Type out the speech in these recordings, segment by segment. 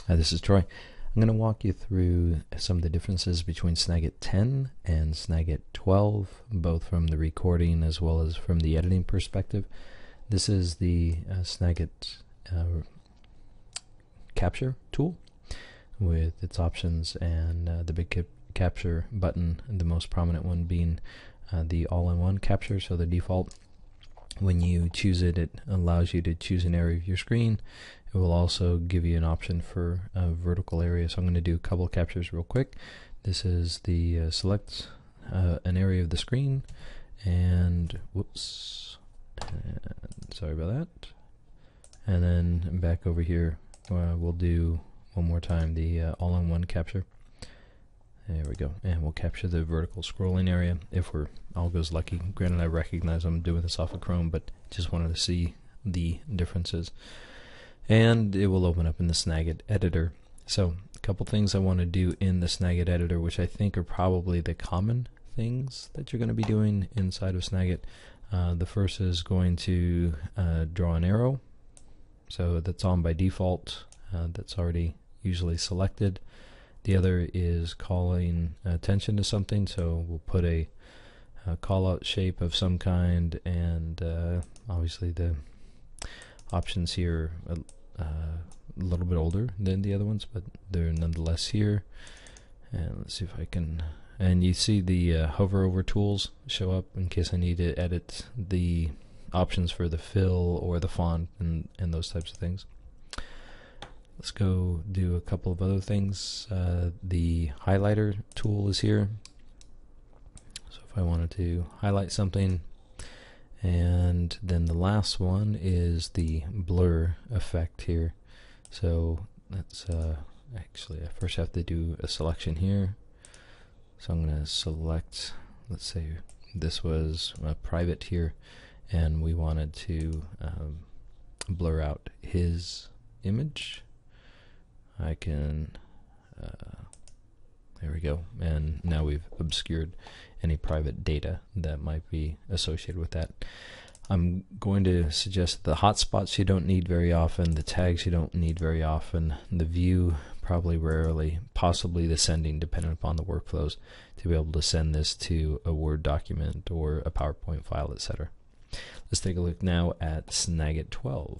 Hi, this is Troy. I'm going to walk you through some of the differences between Snagit10 and Snagit12, both from the recording as well as from the editing perspective. This is the Snagit capture tool with its options and the big capture button, and the most prominent one being the all-in-one capture. So the default, when you choose it, it allows you to choose an area of your screen. It will also give you an option for a vertical area. So I'm going to do a couple of captures real quick. This is the select an area of the screen, and sorry about that. And then back over here, we'll do one more time the all-in-one capture. There we go, and we'll capture the vertical scrolling area if all goes lucky. Granted, I recognize I'm doing this off of Chrome, but just wanted to see the differences. And it will open up in the Snagit editor. So a couple things I want to do in the Snagit editor, which I think are probably the common things that you're going to be doing inside of Snagit. The first is going to draw an arrow. So that's on by default. That's already usually selected. The other is calling attention to something. So we'll put a call out shape of some kind, and obviously the options here a little bit older than the other ones, but they're nonetheless here. And let's see if I can, and you see the hover over tools show up in case I need to edit the options for the fill or the font and those types of things. Let's go do a couple of other things. The highlighter tool is here. So if I wanted to highlight something, and then the last one is the blur effect here. So that's actually, I first have to do a selection here. So I'm going to select, let's say this was private here, and we wanted to blur out his image. I can, there we go, and now we've obscured any private data that might be associated with that. I'm going to suggest the hotspots you don't need very often, the tags you don't need very often, the view probably rarely, possibly the sending depending upon the workflows, to be able to send this to a Word document or a PowerPoint file, etc. Let's take a look now at Snagit12.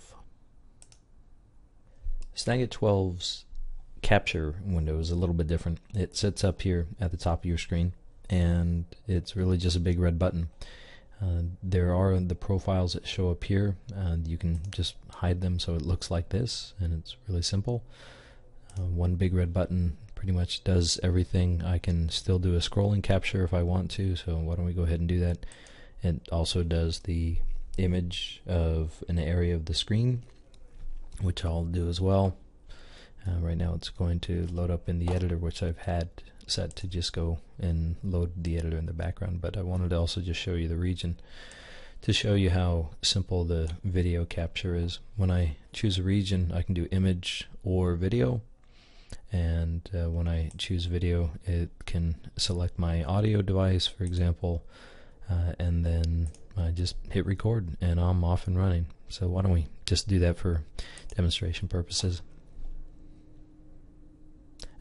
Snagit12's capture window is a little bit different. It sits up here at the top of your screen, and it's really just a big red button. There are the profiles that show up here. You can just hide them so it looks like this, and it's really simple. One big red button pretty much does everything. I can still do a scrolling capture if I want to, so why don't we go ahead and do that. It also does the image of an area of the screen, which I'll do as well. Right now it's going to load up in the editor, which I've had set to just go and load the editor in the background, but I wanted to also just show you the region to show you how simple the video capture is. When I choose a region, I can do image or video, and when I choose video, it can select my audio device, for example, and then I just hit record and I'm off and running. So why don't we just do that for demonstration purposes.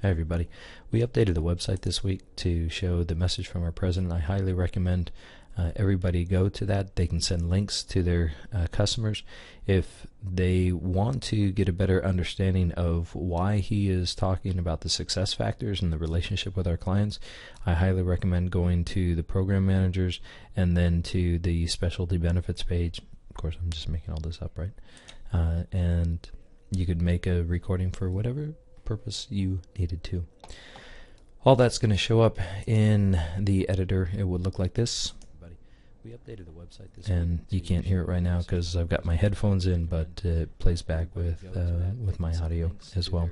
Hi everybody, we updated the website this week to show the message from our president. I highly recommend everybody go to that. They can send links to their customers if they want to get a better understanding of why he is talking about the success factors and the relationship with our clients. I highly recommend going to the program managers and then to the specialty benefits page. Of course, I'm just making all this up, right? And you could make a recording for whatever purpose you needed to. All that's going to show up in the editor. It would look like this. We updated the website this and you can't hear it right now because I've got my headphones in, but it plays back with my audio as well.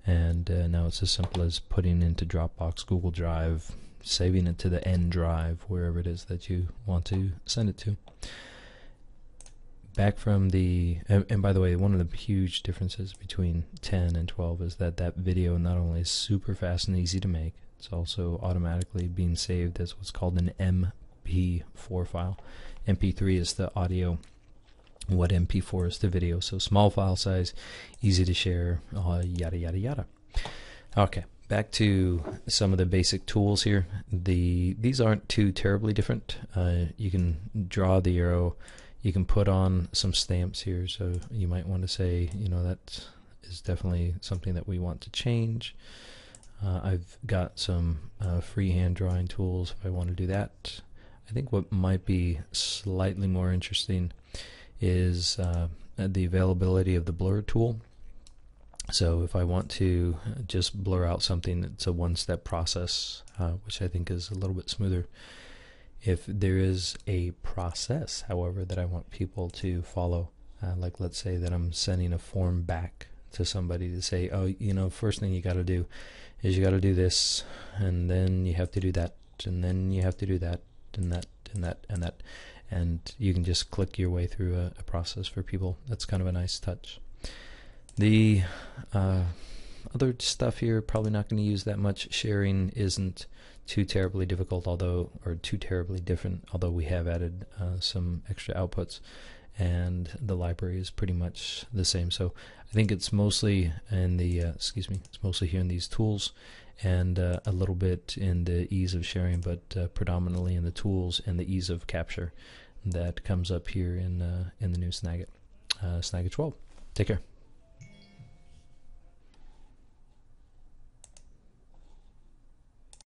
And now it's as simple as putting into Dropbox, Google Drive, saving it to the N drive, wherever it is that you want to send it to. Back from the, and by the way, one of the huge differences between 10 and 12 is that that video not only is super fast and easy to make, it's also automatically being saved as what's called an MP4 file. MP3 is the audio what MP4 is to video. So small file size, easy to share, yada yada yada. Okay, back to some of the basic tools here. These aren't too terribly different. You can draw the arrow, you can put on some stamps here, so you might want to say, you know, that is definitely something that we want to change. I've got some freehand drawing tools if I want to do that. I think what might be slightly more interesting is the availability of the blur tool. So if I want to just blur out something, it's a one-step process, which I think is a little bit smoother. If there is a process, however, that I want people to follow, like let's say that I'm sending a form back to somebody to say, oh, you know, first thing you got to do is you got to do this, and then you have to do that, and then you have to do that, and that, and that, and that. And you can just click your way through a process for people. That's kind of a nice touch. The other stuff here, probably not going to use that much. Sharing isn't too terribly difficult, or too terribly different, although we have added some extra outputs, and the library is pretty much the same. So I think it's mostly in the it's mostly here in these tools, and a little bit in the ease of sharing, but predominantly in the tools and the ease of capture that comes up here in the new Snagit, Snagit 12. Take care.